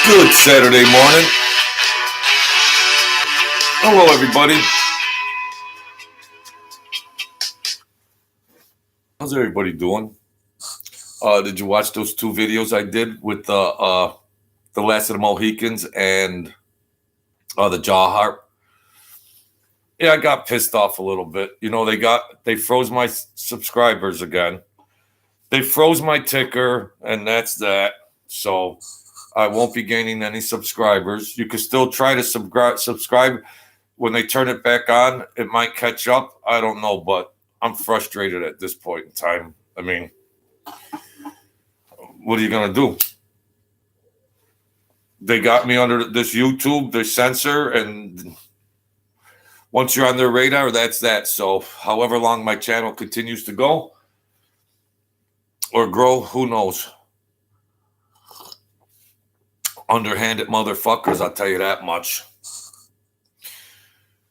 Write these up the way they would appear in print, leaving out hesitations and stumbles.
Good Saturday morning. Hello, everybody. How's everybody doing? Did you watch those two videos I did with the Last of the Mohicans and the Jaw Harp? Yeah, I got pissed off a little bit. You know, they froze my subscribers again. They froze my ticker, and that's that. So I won't be gaining any subscribers. You can still try to subscribe. When they turn it back on, it might catch up. I don't know, but I'm frustrated at this point in time. I mean, what are you going to do? They got me under this YouTube, they censor, and once you're on their radar, that's that. So however long my channel continues to go or grow, who knows? Underhanded motherfuckers, I'll tell you that much.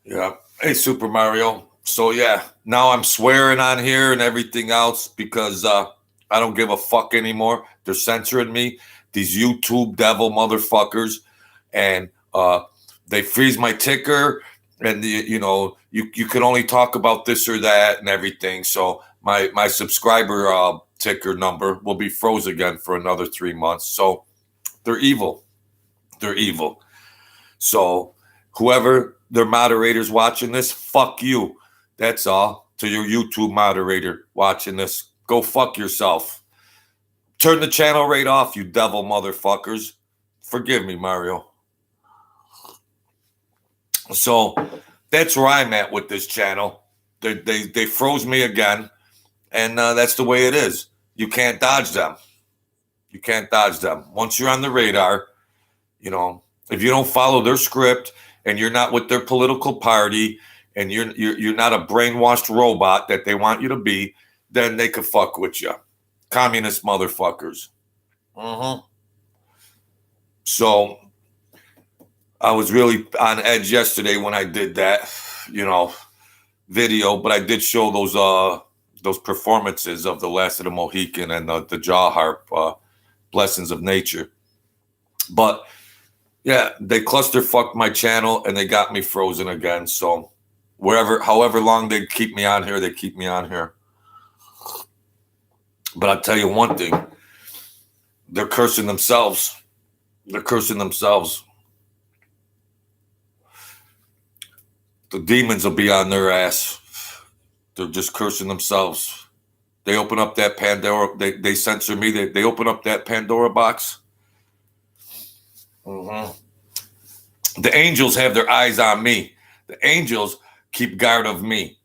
Yeah. Hey, Super Mario. So, yeah, now I'm swearing on here and everything else because I don't give a fuck anymore. They're censoring me, these YouTube devil motherfuckers, and they freeze my ticker, and you can only talk about this or that and everything. So my subscriber ticker number will be froze again for another 3 months. So they're evil. They're evil. So whoever their moderators watching this, fuck you. That's all. To your YouTube moderator watching this, go fuck yourself. Turn the channel right off, you devil motherfuckers. Forgive me, Mario. So that's where I'm at with this channel. They froze me again, and that's the way it is. You can't dodge them. You can't dodge them. Once you're on the radar, you know, if you don't follow their script and you're not with their political party and you're not a brainwashed robot that they want you to be, then they could fuck with you. Communist motherfuckers. So I was really on edge yesterday when I did that, video, but I did show those performances of the Last of the Mohican and the Jaw Harp, Blessings of Nature. But yeah, they clusterfucked my channel and they got me frozen again. So however long they keep me on here, they keep me on here. But I'll tell you one thing. They're cursing themselves. They're cursing themselves. The demons will be on their ass. They're just cursing themselves. They open up that Pandora. They censor me. They open up that Pandora box. The angels have their eyes on me. The angels keep guard of me.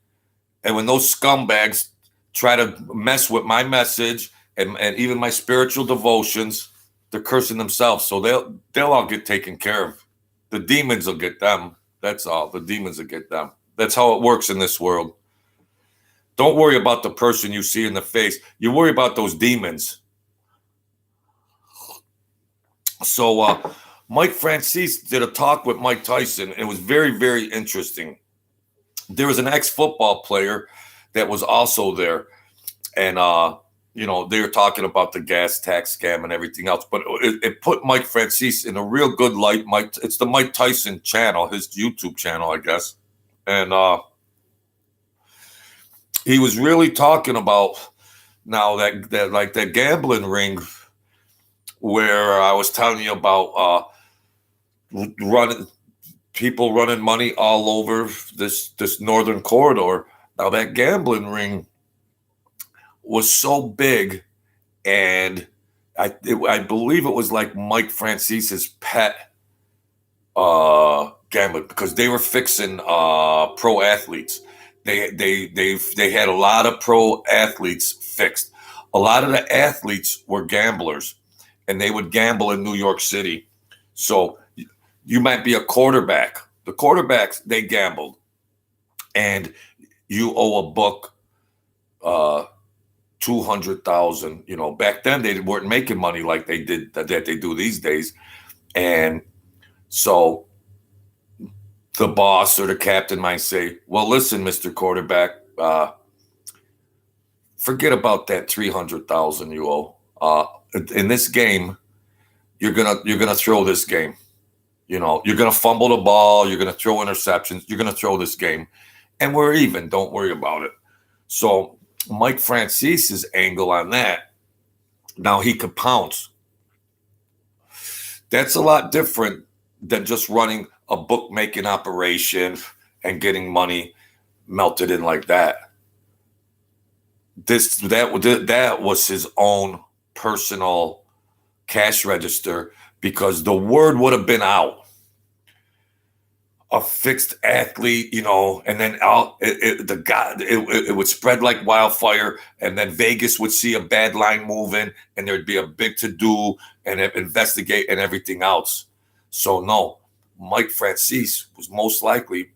And when those scumbags try to mess with my message and even my spiritual devotions, they're cursing themselves. So they'll all get taken care of. The demons will get them. That's all. The demons will get them. That's how it works in this world. Don't worry about the person you see in the face. You worry about those demons. So Mike Franzese did a talk with Mike Tyson. It was very, very interesting. There was an ex-football player that was also there. And, they were talking about the gas tax scam and everything else. But it put Mike Franzese in a real good light. It's the Mike Tyson channel, his YouTube channel, I guess. And he was really talking about now that gambling ring where I was telling you about people running money all over this northern corridor. Now that gambling ring was so big, and I believe it was like Mike Francese's pet gambling, because they were fixing pro athletes. They had a lot of pro athletes fixed. A lot of the athletes were gamblers, and they would gamble in New York City. So you might be a quarterback. The quarterbacks, they gambled, and you owe a book $200,000. Back then they weren't making money like they did that they do these days. And so the boss or the captain might say, well, listen, Mr. Quarterback, forget about that $300,000 you owe. In this game, you're gonna throw this game. You know, you're gonna fumble the ball, you're gonna throw interceptions, you're gonna throw this game, and we're even. Don't worry about it. So Mike Francese's angle on that, now he could pounce. That's a lot different than just running a bookmaking operation and getting money melted in like that. That was his own personal cash register, because the word would have been out. A fixed athlete, you know, and then it would spread like wildfire, and then Vegas would see a bad line moving, and there'd be a big to do and investigate and everything else. So no, Mike Franzese was most likely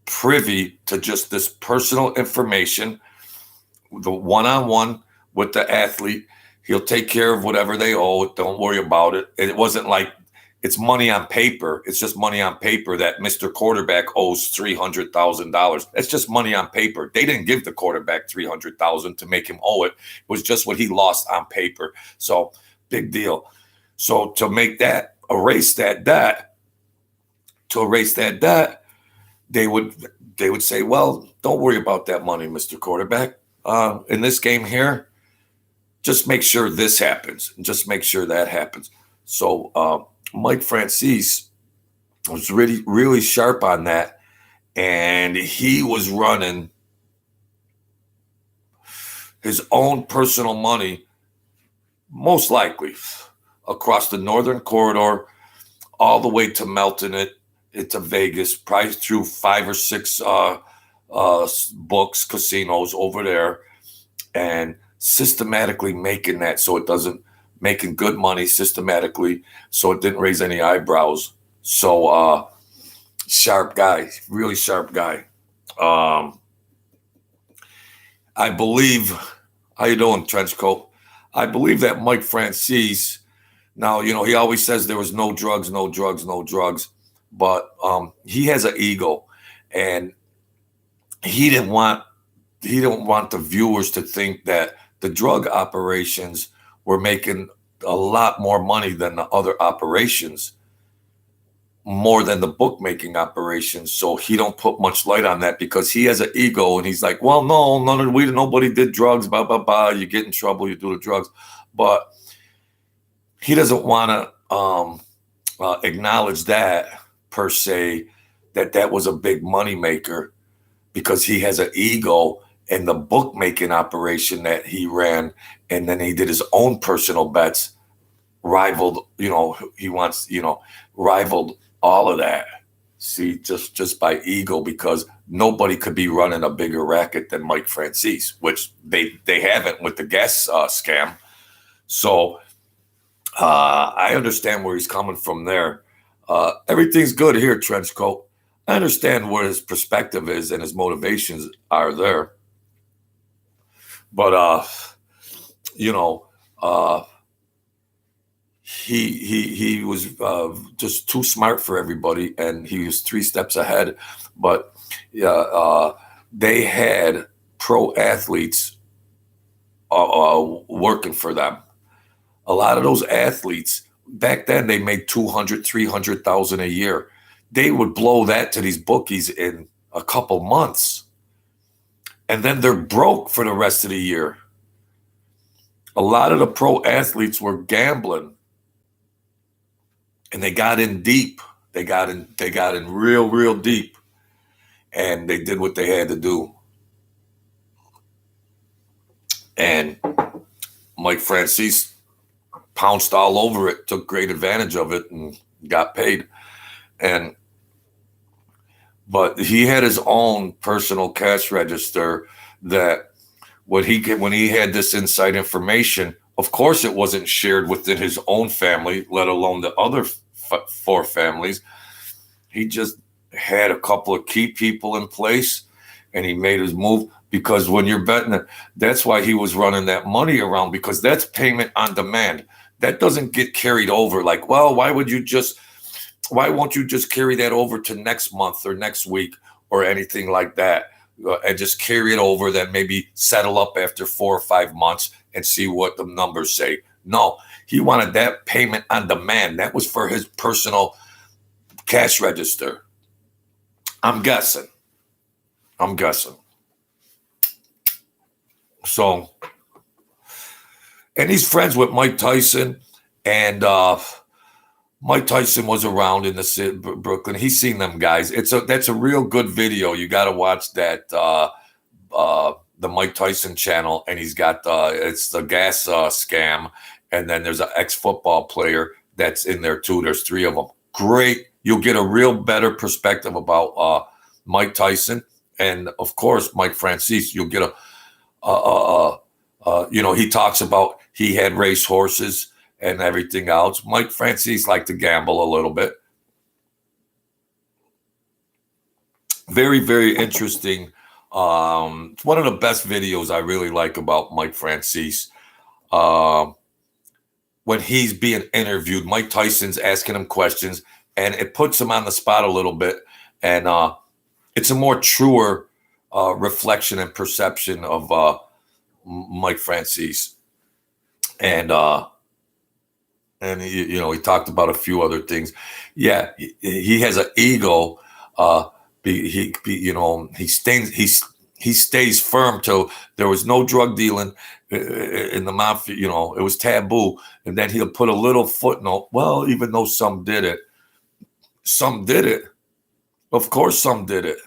privy to just this personal information, the one-on-one with the athlete. He'll take care of whatever they owe. Don't worry about it. And it wasn't like it's money on paper. It's just money on paper that Mr. Quarterback owes $300,000. That's just money on paper. They didn't give the quarterback $300,000 to make him owe it. It was just what he lost on paper. So big deal. So to erase that debt, they would say, well, don't worry about that money, Mr. Quarterback. In this game here, just make sure this happens. Just make sure that happens. So Mike Franzese was really, really sharp on that. And he was running his own personal money, most likely, across the Northern Corridor, all the way to melting it into Vegas, probably through 5 or 6 books, casinos over there, and systematically making that so it doesn't, making good money systematically so it didn't raise any eyebrows. So sharp guy, really sharp guy. I believe, how you doing, Trenchcoat? I believe that Mike Franzese, now, you know, he always says there was no drugs, but he has an ego, and he didn't want the viewers to think that the drug operations were making a lot more money than the other operations, more than the bookmaking operations. So he don't put much light on that because he has an ego, and he's like, well, no, nobody did drugs, blah, blah, blah. You get in trouble, you do the drugs. But he doesn't want to acknowledge that per se, that was a big money maker, because he has an ego in the bookmaking operation that he ran. And then he did his own personal bets, rivaled, rivaled all of that. See, just by ego, because nobody could be running a bigger racket than Mike Franzese, which they haven't with the gas scam. So I understand where he's coming from there. Everything's good here, Trenchcoat. I understand where his perspective is and his motivations are there. But he was just too smart for everybody, and he was 3 steps ahead. But they had pro athletes working for them. A lot of those athletes back then, they made $200,000-$300,000 a year. They would blow that to these bookies in a couple months, and then they're broke for the rest of the year. A lot of the pro athletes were gambling, and they got in deep. They got in real, real deep, and they did what they had to do. And Mike Franzese pounced all over it, took great advantage of it, and got paid. But he had his own personal cash register that when he had this inside information, of course it wasn't shared within his own family, let alone the other 4 families. He just had a couple of key people in place, and he made his move. Because when you're betting it, that's why he was running that money around, because that's payment on demand. That doesn't get carried over. Like, well, why won't you just carry that over to next month or next week or anything like that, and just carry it over, then maybe settle up after 4 or 5 months and see what the numbers say? No, he wanted that payment on demand. That was for his personal cash register. I'm guessing. So, and he's friends with Mike Tyson, and Mike Tyson was around in the city, Brooklyn. He's seen them guys. That's a real good video. You got to watch that. The Mike Tyson channel, and he's got it's the gas scam, and then there's an ex-football player that's in there too. There's 3 of them. Great. You'll get a real better perspective about Mike Tyson, and of course Mike Franzese. You'll get he talks about he had race horses and everything else. Mike Franzese liked to gamble a little bit. Very, very interesting. It's one of the best videos I really like about Mike Franzese. When he's being interviewed, Mike Tyson's asking him questions, and it puts him on the spot a little bit. And it's a more truer reflection and perception of Mike Franzese. And he talked about a few other things. Yeah, he has an ego. He stays firm till there was no drug dealing in the mafia. It was taboo, and then he'll put a little footnote. Well, even though some did it. Of course, some did it.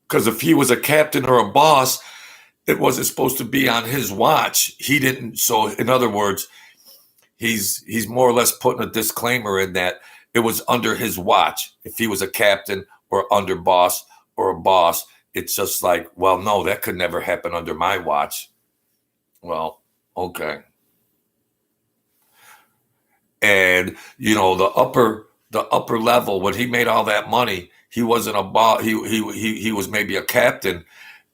Because if he was a captain or a boss, it wasn't supposed to be on his watch. He didn't. So, in other words, he's more or less putting a disclaimer in that it was under his watch. If he was a captain or under boss or a boss, it's just like, well, no, that could never happen under my watch. Well, okay. And the upper level, when he made all that money, he wasn't a boss. He was maybe a captain,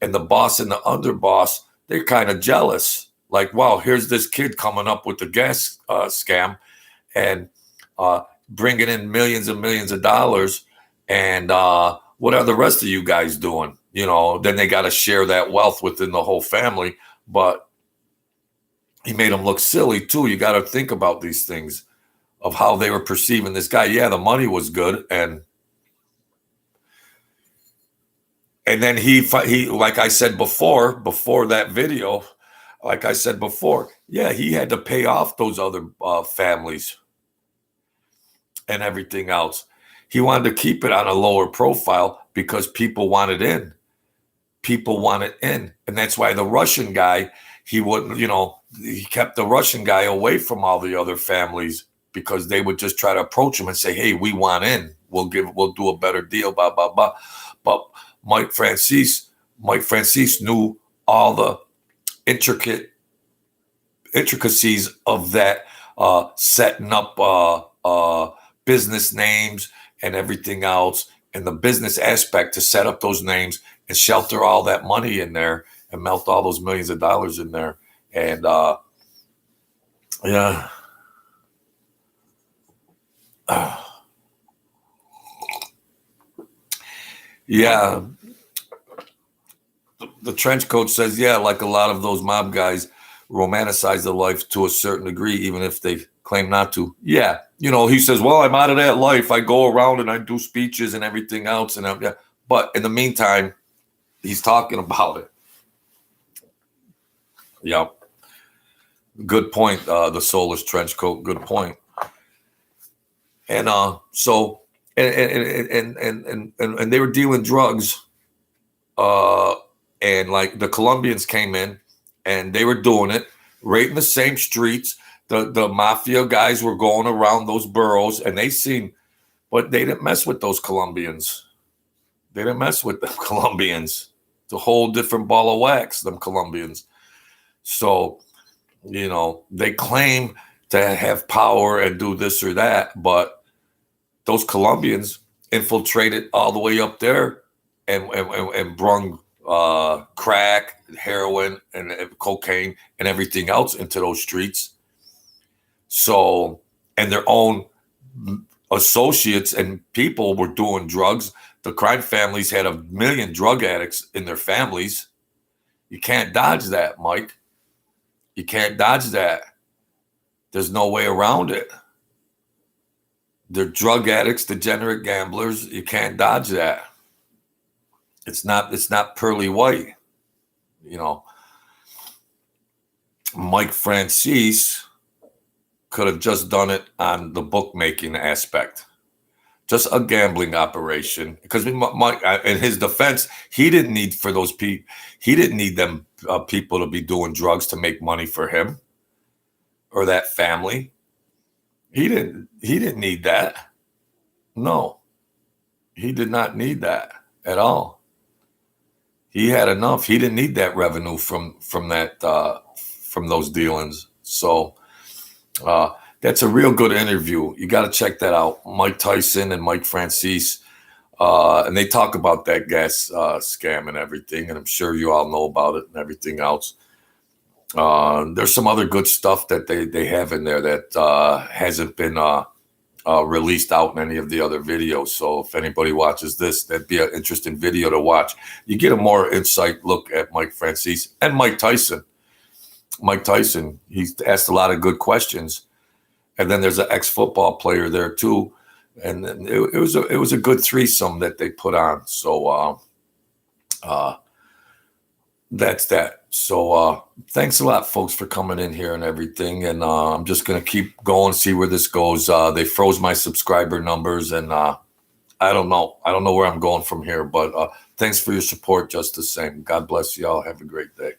and the boss and the underboss, they're kind of jealous. Like, wow, here's this kid coming up with the gas scam and bringing in millions and millions of dollars. And what are the rest of you guys doing? Then they got to share that wealth within the whole family. But he made them look silly, too. You got to think about these things of how they were perceiving this guy. Yeah, the money was good. And then he like I said before that video, like I said before, yeah, he had to pay off those other families and everything else. He wanted to keep it on a lower profile because people wanted in. And that's why the Russian guy, he wouldn't, he kept the Russian guy away from all the other families because they would just try to approach him and say, hey, we want in. We'll do a better deal, blah, blah, blah. But Mike Franzese knew all the intricacies of that, setting up business names and everything else, and the business aspect to set up those names and shelter all that money in there and melt all those millions of dollars in there. And yeah. Yeah. The trench coat says, yeah, like a lot of those mob guys romanticize their life to a certain degree, even if they claim not to. Yeah. He says, well, I'm out of that life. I go around and I do speeches and everything else. And yeah. But in the meantime, he's talking about it. Yeah. Good point. The soulless trench coat. Good point. And so, and they were dealing drugs. And like the Colombians came in and they were doing it right in the same streets. The mafia guys were going around those boroughs and but they didn't mess with those Colombians. They didn't mess with the Colombians. It's a whole different ball of wax, them Colombians. So, they claim to have power and do this or that, but those Colombians infiltrated all the way up there and brung crack, heroin, and cocaine and everything else into those streets. So, and their own associates and people were doing drugs. The crime families had 1 million drug addicts in their families. You can't dodge that, Mike. You can't dodge that. There's no way around it. They're drug addicts, degenerate gamblers. You can't dodge that. It's not pearly white. You know, Mike Franzese could have just done it on the bookmaking aspect. Just a gambling operation. Because Mike, in his defense, he didn't need for those people. He didn't need them people to be doing drugs to make money for him or that family. He didn't need that. No, he did not need that at all. He had enough. He didn't need that revenue from those dealings. So that's a real good interview. You got to check that out. Mike Tyson and Mike Franzese. And they talk about that gas scam and everything. And I'm sure you all know about it and everything else. There's some other good stuff that they have in there that hasn't been released out in any of the other videos. So if anybody watches this, that'd be an interesting video to watch. You get a more insight look at Mike Franzese and Mike Tyson. Mike Tyson, he's asked a lot of good questions. And then there's an ex-football player there too. And then it was a good threesome that they put on. So that's that. So thanks a lot, folks, for coming in here and everything. And I'm just going to keep going, see where this goes. They froze my subscriber numbers, and I don't know. I don't know where I'm going from here. But thanks for your support just the same. God bless you all. Have a great day.